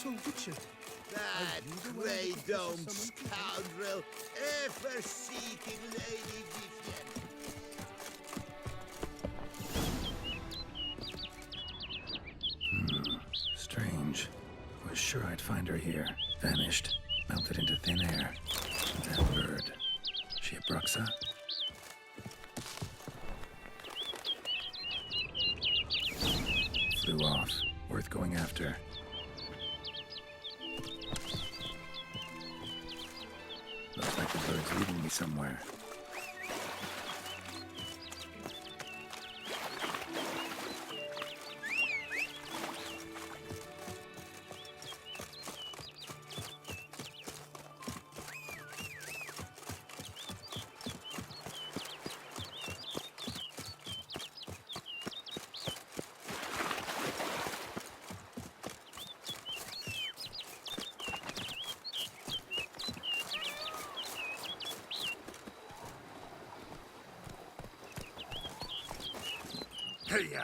So Richard, That grey-domed scoundrel, ever-seeking Lady Vivienne. Strange. Was sure I'd find her here. Vanished. Melted into thin air. That bird. She a Bruxa? Flew off. Worth going after. Looks like the bird's leading me somewhere. Hey-ya!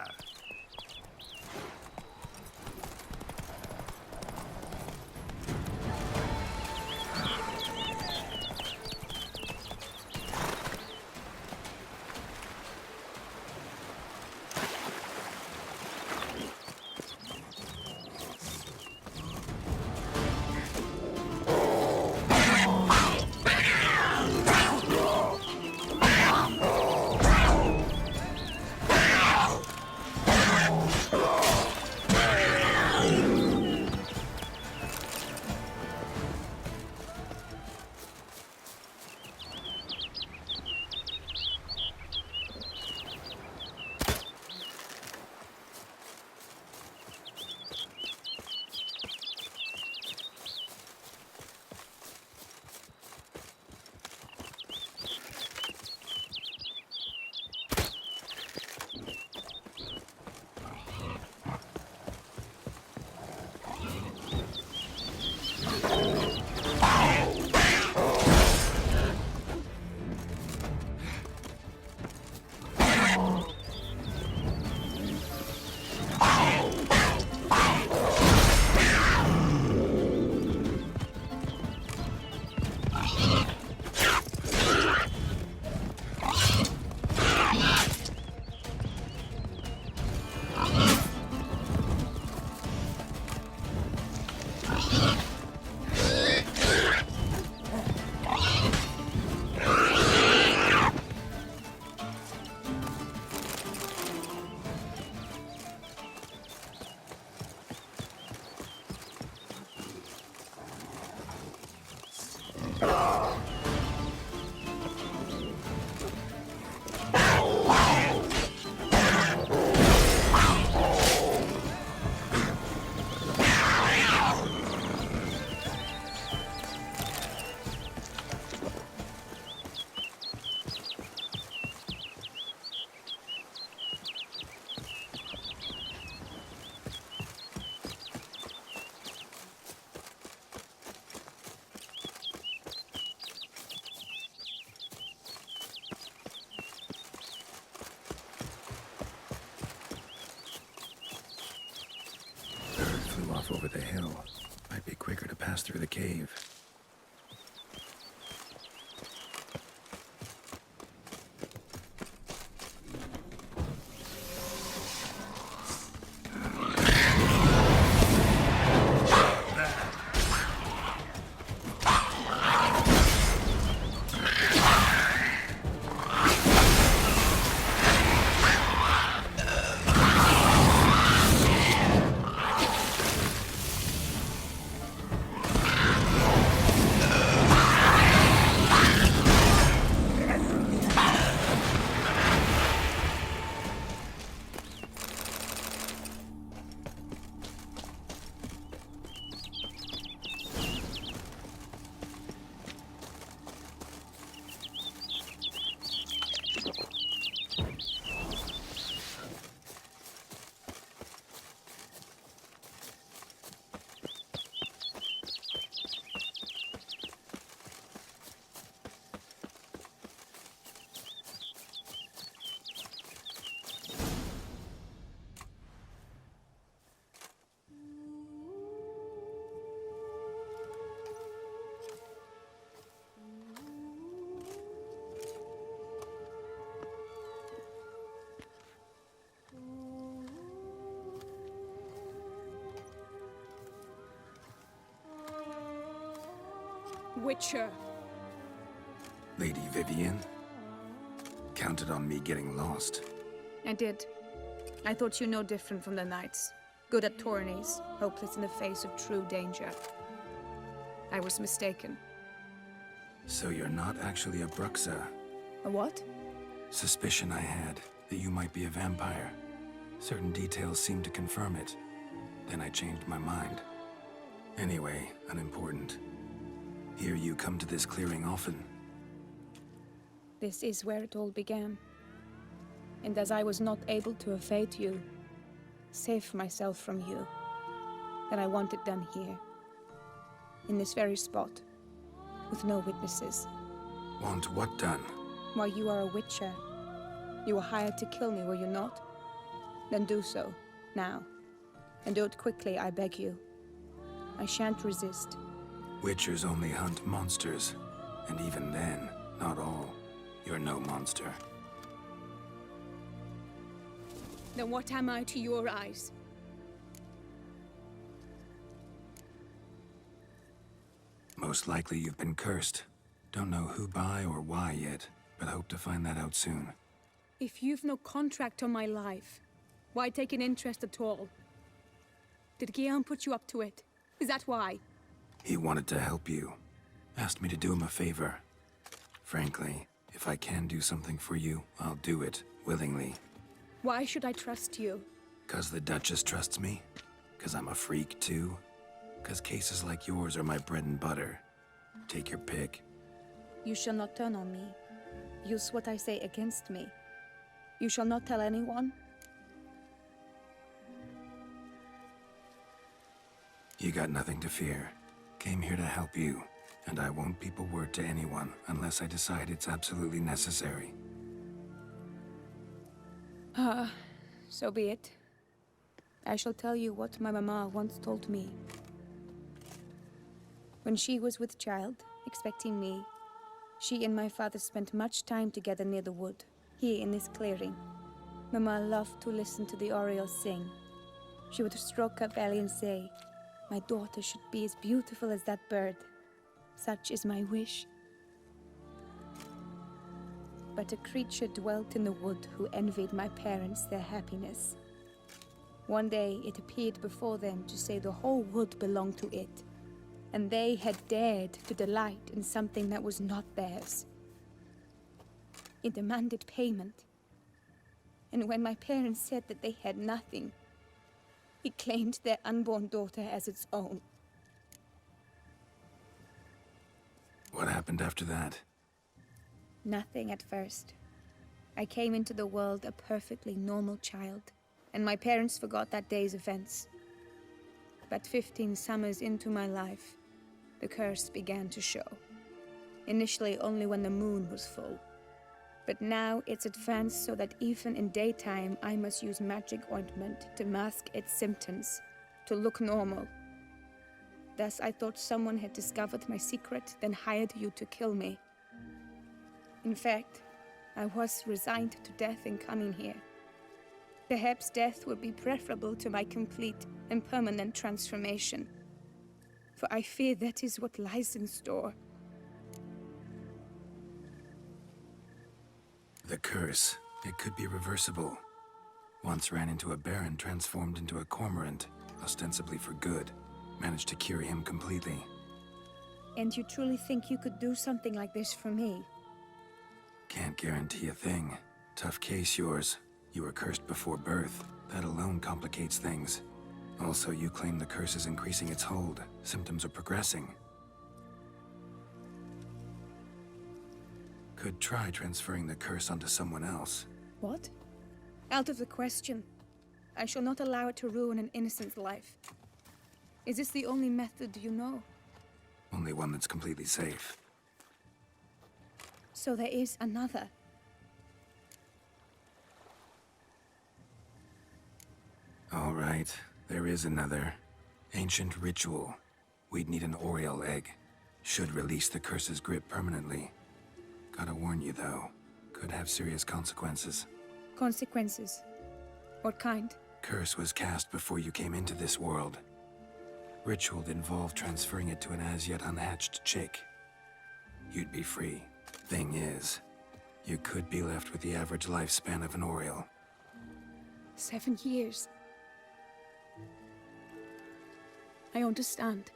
Over the hill. Might be quicker to pass through the cave. Witcher. Lady Vivienne? Counted on me getting lost. I did. I thought you no different from the knights. Good at tourneys, hopeless in the face of true danger. I was mistaken. So you're not actually a Bruxa? A what? Suspicion I had, that you might be a vampire. Certain details seemed to confirm it. Then I changed my mind. Anyway, unimportant. Hear you come to this clearing often. This is where it all began. And as I was not able to evade you, save myself from you, then I want it done here. In this very spot. With no witnesses. Want what done? Why, you are a Witcher. You were hired to kill me, were you not? Then do so, now. And do it quickly, I beg you. I shan't resist. Witchers only hunt monsters. And even then, not all. You're no monster. Then what am I to your eyes? Most likely you've been cursed. Don't know who by or why yet, but hope to find that out soon. If you've no contract on my life, why take an interest at all? Did Guillaume put you up to it? Is that why? He wanted to help you. Asked me to do him a favor. Frankly, if I can do something for you, I'll do it, willingly. Why should I trust you? 'Cause the Duchess trusts me? 'Cause I'm a freak, too? 'Cause cases like yours are my bread and butter. Take your pick. You shall not turn on me. Use what I say against me. You shall not tell anyone? You got nothing to fear. Came here to help you, and I won't peep a word to anyone unless I decide it's absolutely necessary. So be it. I shall tell you what my mama once told me. When she was with child, expecting me, she and my father spent much time together near the wood, here in this clearing. Mama loved to listen to the orioles sing. She would stroke her belly and say, "My daughter should be as beautiful as that bird. Such is my wish." But a creature dwelt in the wood who envied my parents their happiness. One day it appeared before them to say the whole wood belonged to it, and they had dared to delight in something that was not theirs. It demanded payment, and when my parents said that they had nothing, it claimed their unborn daughter as its own. What happened after that? Nothing at first. I came into the world a perfectly normal child, and my parents forgot that day's events. But 15 summers into my life, the curse began to show. Initially only when the moon was full. But now it's advanced so that even in daytime I must use magic ointment to mask its symptoms, to look normal. Thus I thought someone had discovered my secret, then hired you to kill me. In fact, I was resigned to death in coming here. Perhaps death would be preferable to my complete and permanent transformation. For I fear that is what lies in store. The curse. It could be reversible. Once ran into a baron transformed into a cormorant, ostensibly for good. Managed to cure him completely. And you truly think you could do something like this for me? Can't guarantee a thing. Tough case, yours. You were cursed before birth. That alone complicates things. Also, you claim the curse is increasing its hold. Symptoms are progressing. Could try transferring the curse onto someone else. What? Out of the question. I shall not allow it to ruin an innocent's life. Is this the only method you know? Only one that's completely safe. So there is another. All right, there is another. Ancient ritual. We'd need an oriole egg. Should release the curse's grip permanently. Gotta warn you, though. Could have serious consequences. Consequences? What kind? Curse was cast before you came into this world. Ritual involved transferring it to an as-yet unhatched chick. you'd be free. Thing is, you could be left with the average lifespan of an Oriole. 7 years. I understand.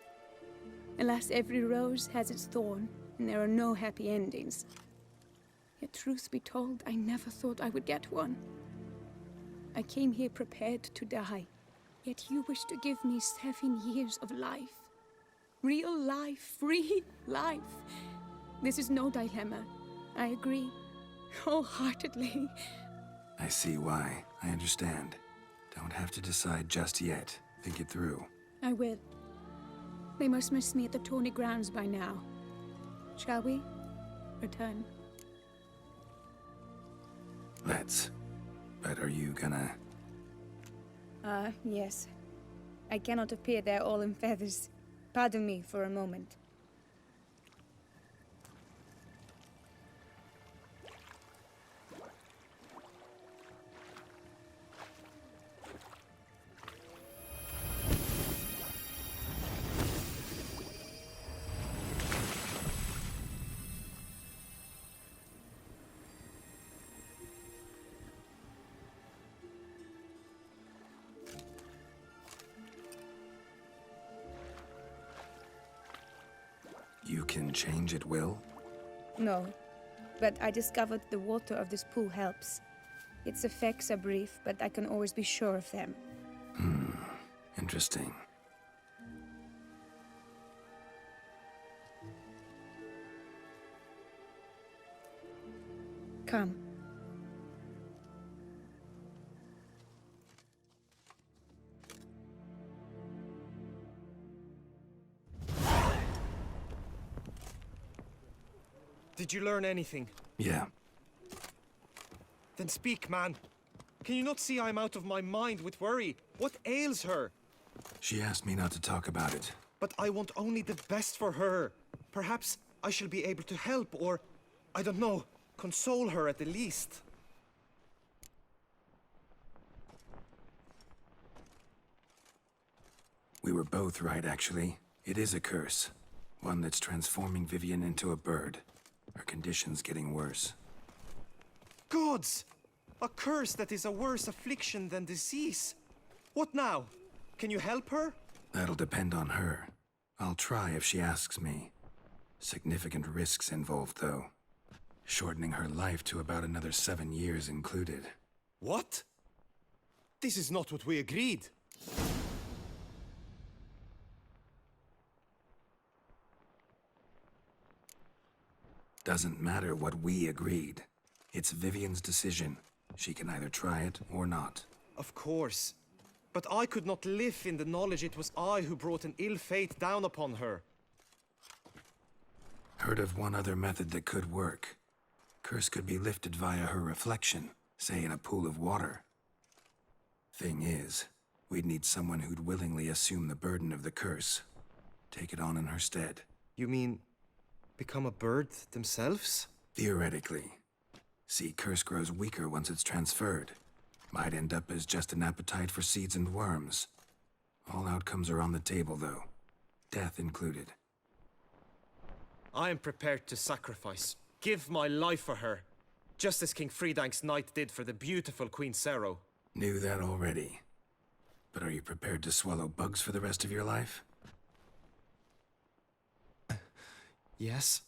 Alas, every rose has its thorn, and there are no happy endings. Yet truth be told, I never thought I would get one. I came here prepared to die, yet you wish to give me 7 years of life. Real life, free life. This is no dilemma. I agree, wholeheartedly. I see why. I understand. Don't have to decide just yet. Think it through. I will. They must miss me at the Tawny grounds by now. Shall we return? Let's. But are you gonna... Yes. I cannot appear there all in feathers. Pardon me for a moment. You can change at will? No, but I discovered the water of this pool helps. Its effects are brief, but I can always be sure of them. Interesting. Come. Did you learn anything? Yeah. Then speak, man. Can you not see I'm out of my mind with worry? What ails her? She asked me not to talk about it. But I want only the best for her. Perhaps I shall be able to help, or, I don't know, console her at the least. We were both right, actually. It is a curse. One that's transforming Vivienne into a bird. Her condition's getting worse. Gods! A curse that is a worse affliction than disease. What now? Can you help her? That'll depend on her. I'll try if she asks me. Significant risks involved, though. Shortening her life to about another 7 years included. What? This is not what we agreed. Doesn't matter what we agreed. It's Vivienne's decision. She can either try it or not. Of course. But I could not live in the knowledge it was I who brought an ill fate down upon her. Heard of one other method that could work. Curse could be lifted via her reflection, say in a pool of water. Thing is, we'd need someone who'd willingly assume the burden of the curse. Take it on in her stead. You mean, become a bird themselves? Theoretically. See, curse grows weaker once it's transferred. Might end up as just an appetite for seeds and worms. All outcomes are on the table, though. Death included. I am prepared to sacrifice. Give my life for her. Just as King Fridank's knight did for the beautiful Queen Sero. Knew that already. But are you prepared to swallow bugs for the rest of your life? Yes.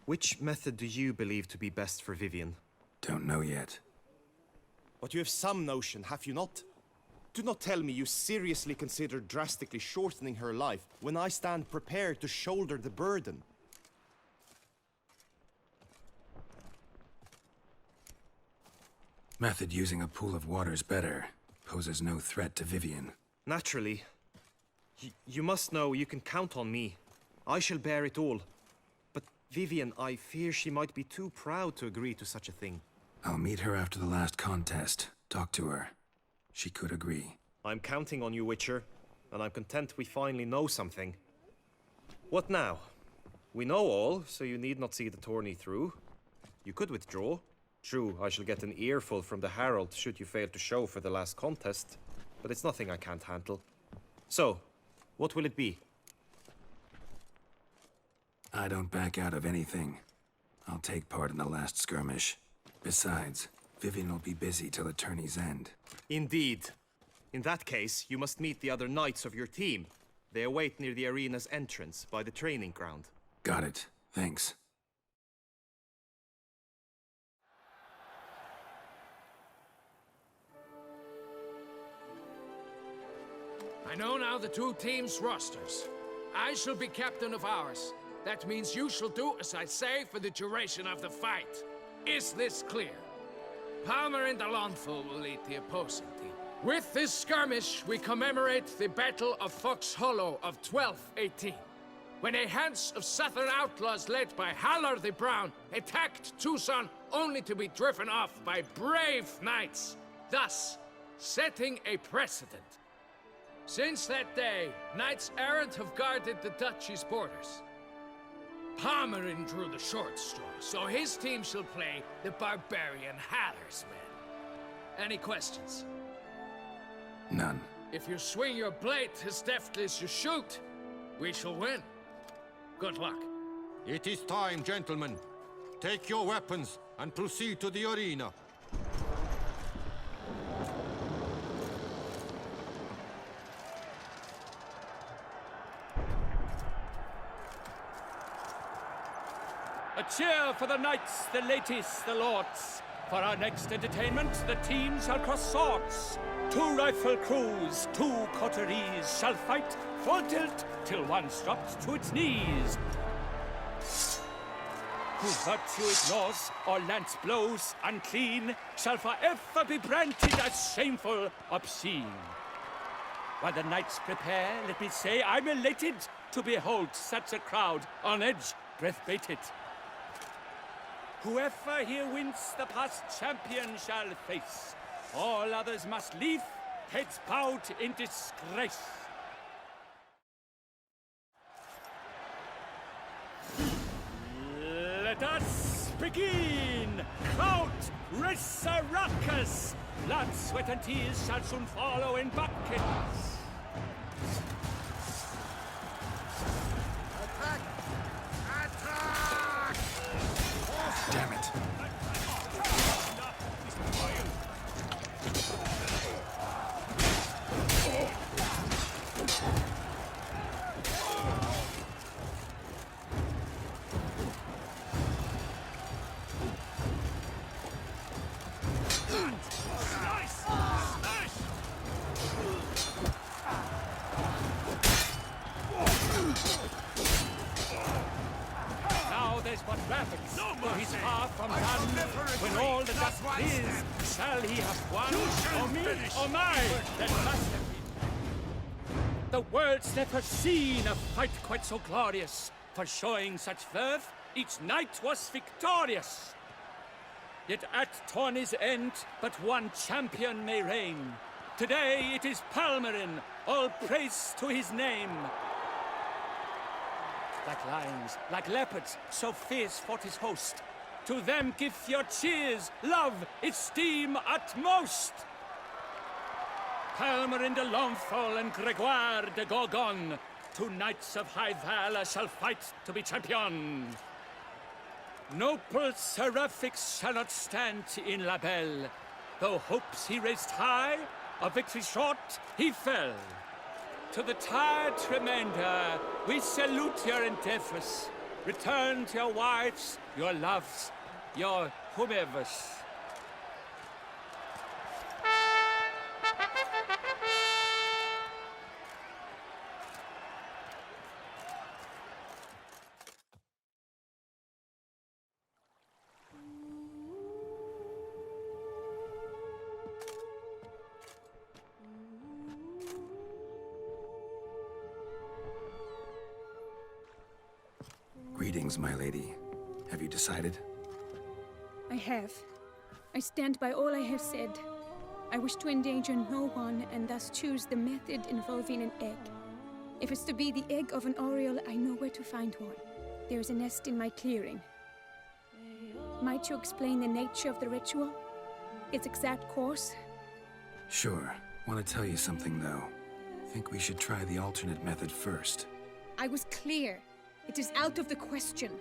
Which method do you believe to be best for Vivienne? Don't know yet. But you have some notion, have you not? Do not tell me you seriously consider drastically shortening her life when I stand prepared to shoulder the burden. Method using a pool of water's better. Poses no threat to Vivienne. Naturally. You must know you can count on me. I shall bear it all. But Vivienne, I fear she might be too proud to agree to such a thing. I'll meet her after the last contest. Talk to her. She could agree. I'm counting on you, Witcher, and I'm content we finally know something. What now? We know all, so you need not see the tourney through. You could withdraw. True, I shall get an earful from the Herald should you fail to show for the last contest, but it's nothing I can't handle. So, what will it be? I don't back out of anything. I'll take part in the last skirmish. Besides, Vivienne will be busy till the tourney's end. Indeed. In that case, you must meet the other knights of your team. They await near the arena's entrance, by the training ground. Got it. Thanks. I know now the two teams' rosters. I shall be captain of ours. That means you shall do as I say for the duration of the fight. Is this clear? Palmer and Alonso will lead the opposing team. With this skirmish, we commemorate the Battle of Fox Hollow of 1218, when a hands of southern outlaws led by Haller the Brown attacked Tucson only to be driven off by brave knights, thus setting a precedent. Since that day, knights errant have guarded the duchy's borders. Palmerin drew the short straw, so his team shall play the barbarian Haller's men. Any questions? None. If you swing your blade as deftly as you shoot, we shall win. Good luck. It is time, gentlemen. Take your weapons and proceed to the arena. A cheer for the knights, the ladies, the lords. For our next entertainment, the teams shall cross swords. 2 rifle crews, 2 coteries shall fight full tilt till one's dropped to its knees. Who virtue ignores or lance blows unclean shall forever be branded as shameful, obscene. While the knights prepare, let me say I'm elated to behold such a crowd on edge, breath baited. Whoever here wins the past champion shall face. All others must leave, heads bowed in disgrace. Let us begin! Count Resurrecus! Blood, sweat, and tears shall soon follow in buckets. Attack! Attack! Damn it. Now there's but rapid, for he's far from done. When all the dust clears, shall he have won? Or me, or mine, that must have been. The world's never seen a fight quite so glorious. For showing such verve, each knight was victorious. Yet at tourney's end, but one champion may reign. Today it is Palmerin, all praise to his name. Like lions, like leopards, so fierce fought his host. To them give your cheers, love, esteem utmost. Palmerin de Lomfol and Gregoire de Gorgon, 2 knights of high valor shall fight to be champion. Noble Seraphix shall not stand in La Belle. Though hopes he raised high, of victory short he fell. To the tired remainder, we salute your endeavors. Return to your wives, your loves, your whomevers. Greetings, my lady. Have you decided? I have. I stand by all I have said. I wish to endanger no one and thus choose the method involving an egg. If it's to be the egg of an oriole, I know where to find one. There is a nest in my clearing. Might you explain the nature of the ritual? Its exact course? Sure. Want to tell you something, though. Think we should try the alternate method first. I was clear. It is out of the question.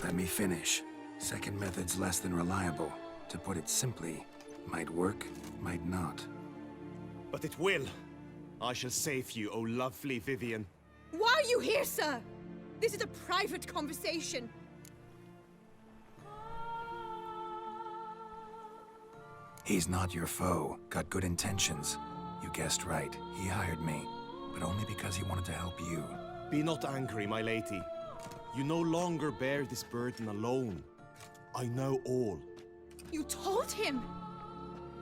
Let me finish. Second method's less than reliable. To put it simply, might work, might not. But it will. I shall save you, oh lovely Vivienne. Why are you here, sir? This is a private conversation. He's not your foe. Got good intentions. You guessed right. He hired me. But only because he wanted to help you. Be not angry, my lady. You no longer bear this burden alone. I know all. You told him!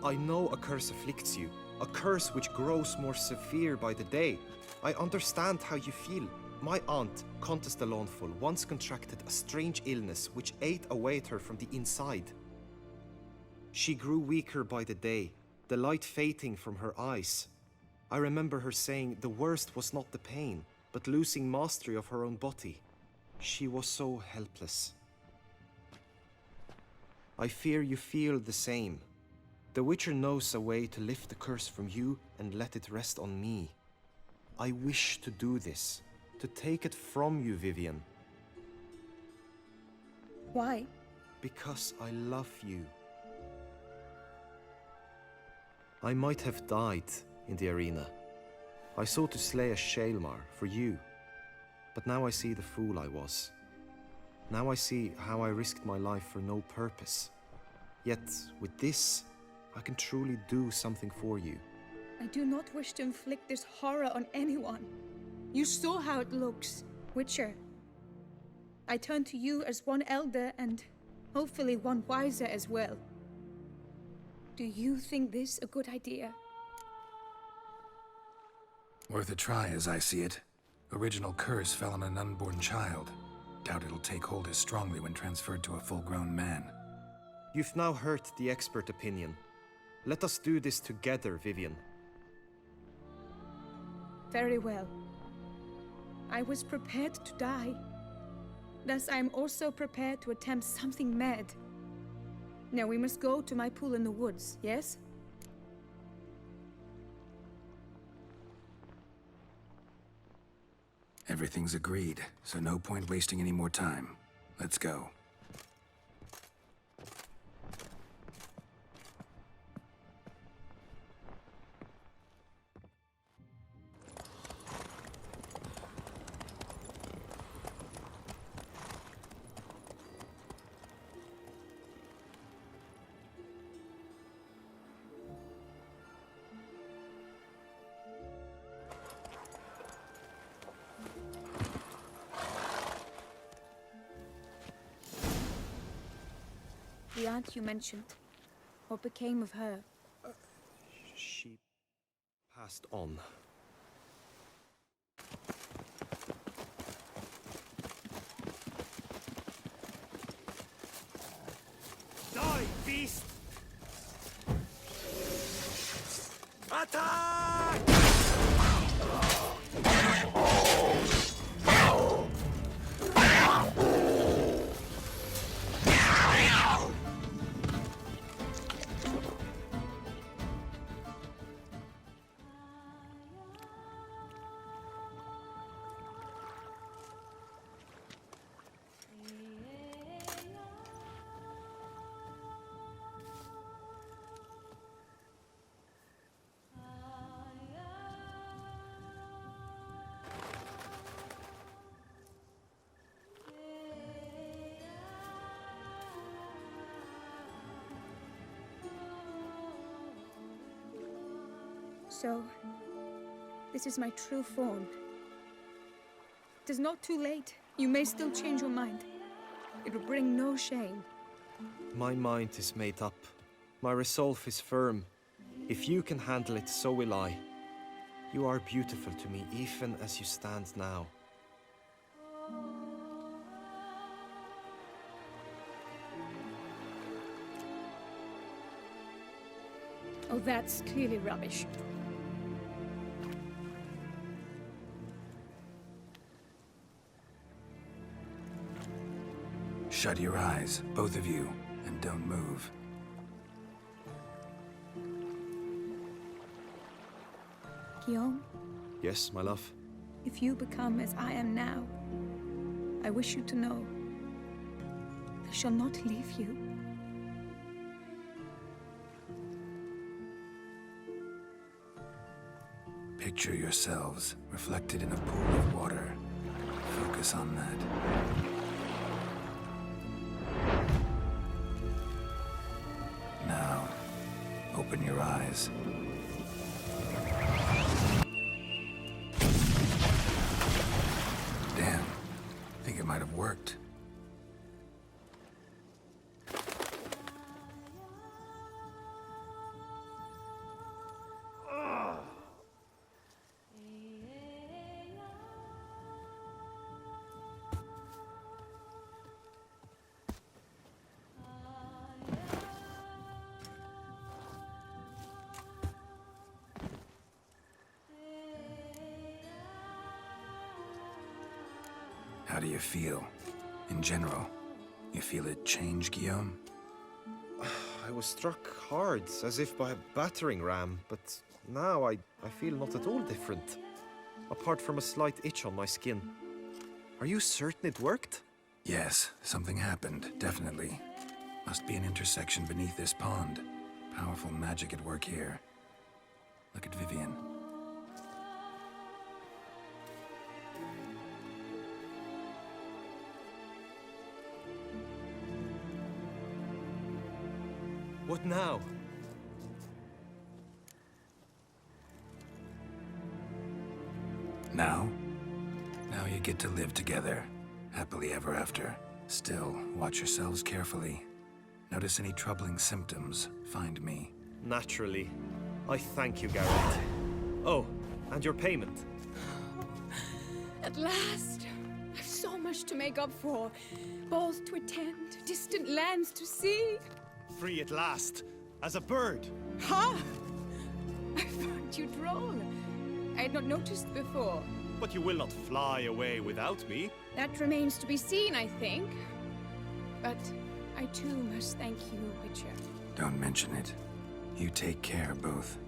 I know a curse afflicts you. A curse which grows more severe by the day. I understand how you feel. My aunt, Countess de Lawnful, once contracted a strange illness which ate away at her from the inside. She grew weaker by the day, the light fading from her eyes. I remember her saying the worst was not the pain, but losing mastery of her own body. She was so helpless. I fear you feel the same. The Witcher knows a way to lift the curse from you and let it rest on me. I wish to do this, to take it from you, Vivienne. Why? Because I love you. I might have died in the arena. I sought to slay a Shaelmar for you. But now I see the fool I was. Now I see how I risked my life for no purpose. Yet, with this, I can truly do something for you. I do not wish to inflict this horror on anyone. You saw how it looks, Witcher. I turn to you as one elder and hopefully one wiser as well. Do you think this a good idea? Worth a try as I see it. Original curse fell on an unborn child. Doubt it'll take hold as strongly when transferred to a full-grown man. You've now heard the expert opinion. Let us do this together, Vivienne. Very well. I was prepared to die. Thus I am also prepared to attempt something mad. Now we must go to my pool in the woods, yes? Everything's agreed, so no point wasting any more time. Let's go. The aunt you mentioned. What became of her? She passed on. Die, beast! Attack! So, this is my true form. It is not too late. You may still change your mind. It will bring no shame. My mind is made up. My resolve is firm. If you can handle it, so will I. You are beautiful to me, even as you stand now. Oh, that's clearly rubbish. Shut your eyes, both of you, and don't move. Guillaume, Yes, my love? if you become as I am now, I wish you to know, I shall not leave you. Picture yourselves reflected in a pool of water. Focus on that. Now, open your eyes. Damn, think it might have worked. How do you feel? In general, you feel it change, Guillaume? I was struck hard, as if by a battering ram, but now I feel not at all different. Apart from a slight itch on my skin. Are you certain it worked? Yes, something happened, definitely. Must be an intersection beneath this pond. Powerful magic at work here. Look at Vivienne. What now? Now? Now you get to live together. Happily ever after. Still, watch yourselves carefully. Notice any troubling symptoms, find me. Naturally. I thank you, Garrett. Oh, and your payment. At last! I've so much to make up for. Balls to attend, distant lands to see. Free at last, as a bird. Ha! I found you droll. I had not noticed before. But you will not fly away without me. That remains to be seen, I think. But I too must thank you, Witcher. Don't mention it. You take care, both.